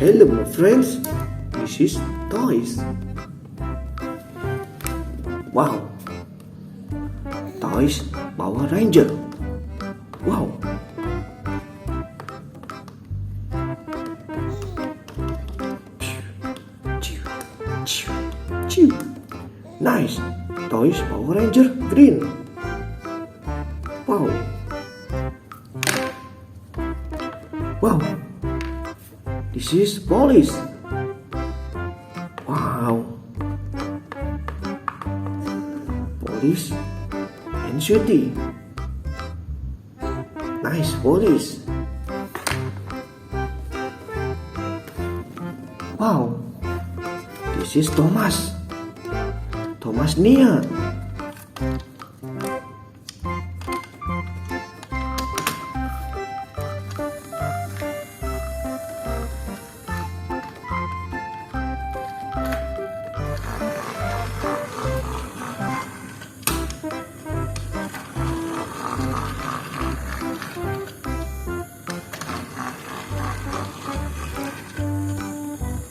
Hello my friends, this is toys. Wow, toys Power Ranger. Wow. Nice, toys Power Ranger green. Wow. Wow, this is police. Wow, police and shooty. Nice police. Wow, this is Thomas. Thomas Nia.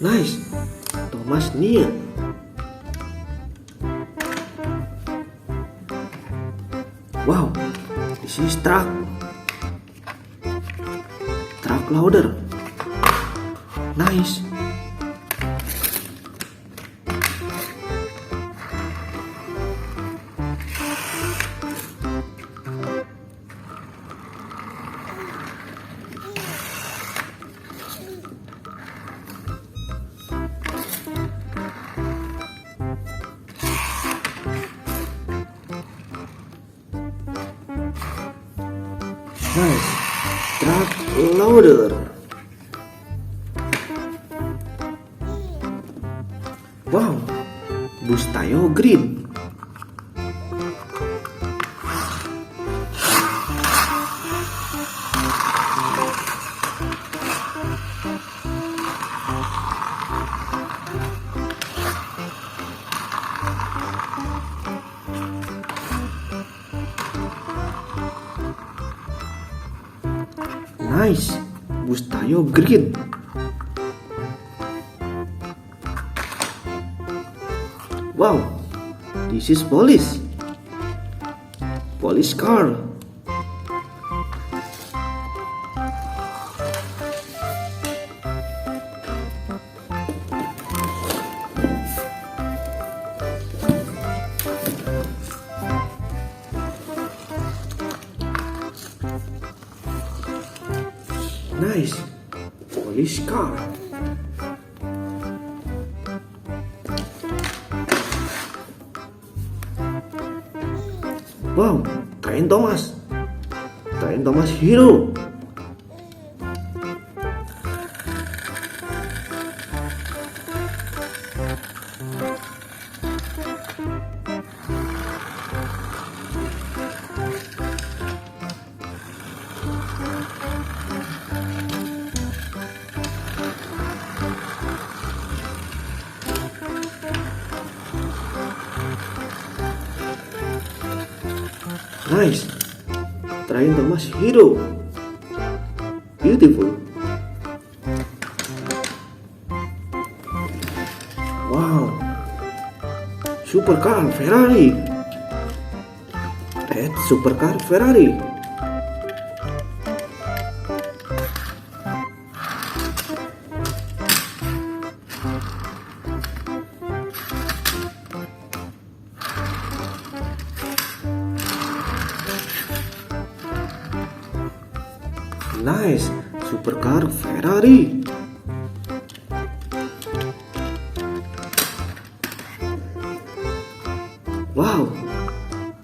Nice, Thomas Nia. Wow, this is truck loader. Nice. Nice, truck loader. Wow, bus Tayo green. Nice, bus Tayo green. Wow, this is police car. Nice, police car. Wow, Train Thomas Hero. Nice, Train Thomas Hero. Beautiful. Wow, supercar Ferrari. Red supercar Ferrari. Nice, supercar Ferrari. Wow,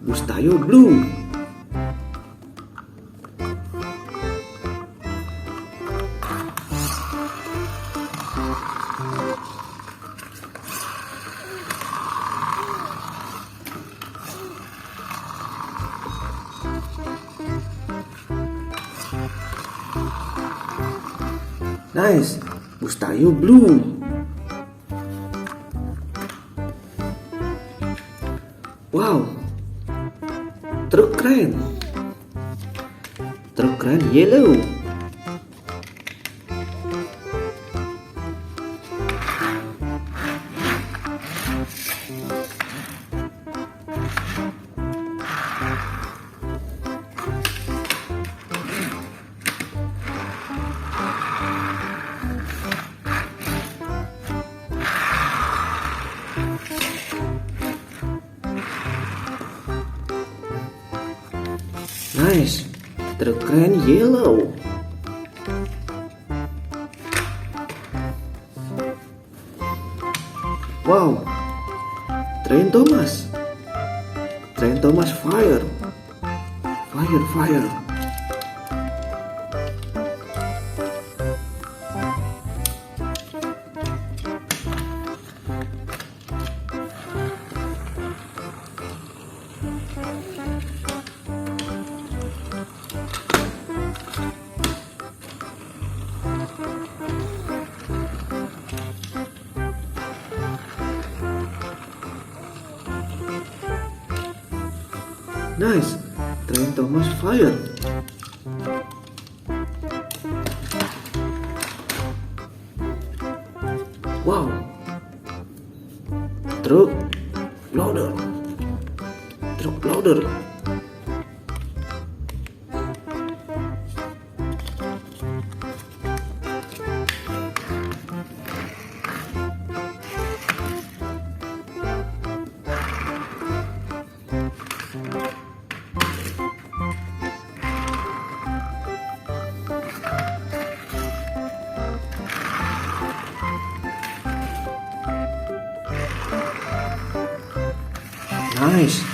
bus Tayo blue. Nice, bus Tayo blue. Wow, truk keren yellow. Truk keren yellow. Wow, Train Thomas. Train Thomas fire. Fire, fire. Nice, Train Thomas fire. Wow, Truk loader. Truk loader. Nice,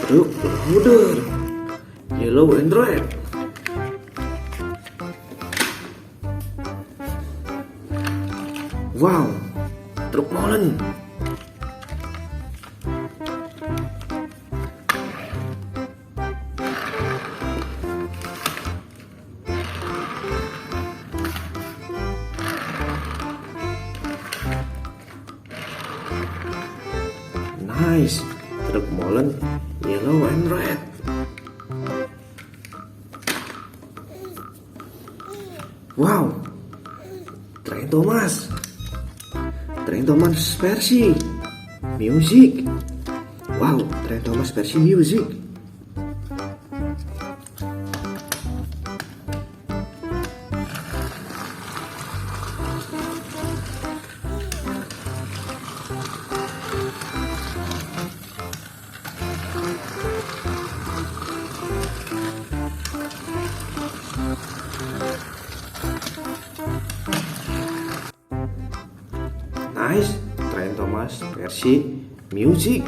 Truk loader. Yellow and red. Wow, Truk molen. Nice, Truk molen yellow and red. Wow, Train Thomas. Train Thomas versi music. Wow, Train Thomas versi music. Nice, Train Thomas versi music.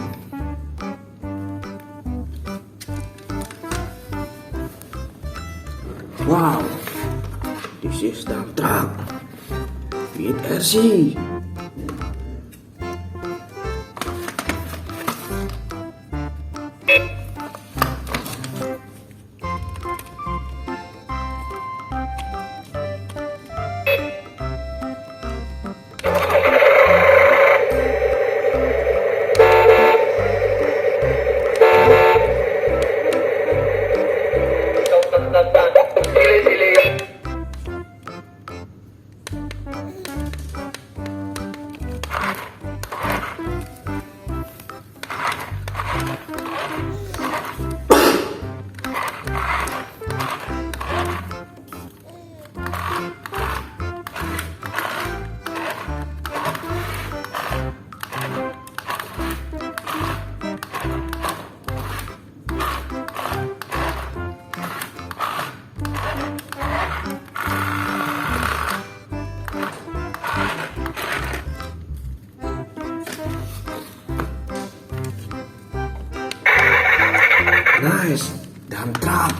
Wow, this is dump truck with RC. Nice, dump truck.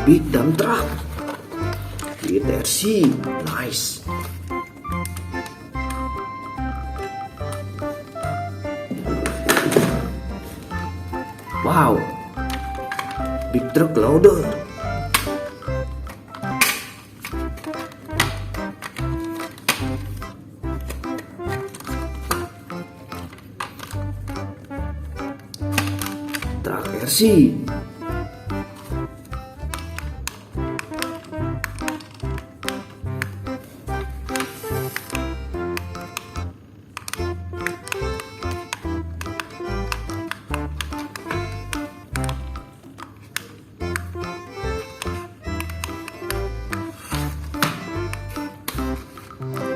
Big dump truck with RC. Nice. Wow, big truck loader. Truck RC.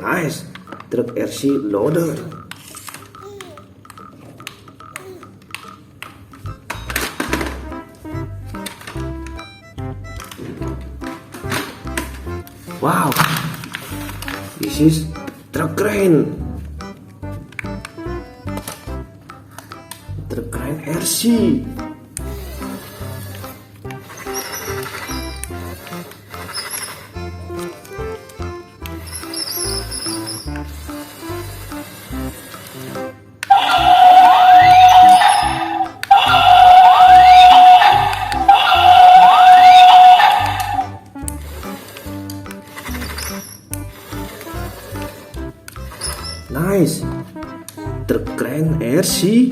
Nice, truk RC loader. This is truk keren. Truk keren RC. Nice. Truk keren RC.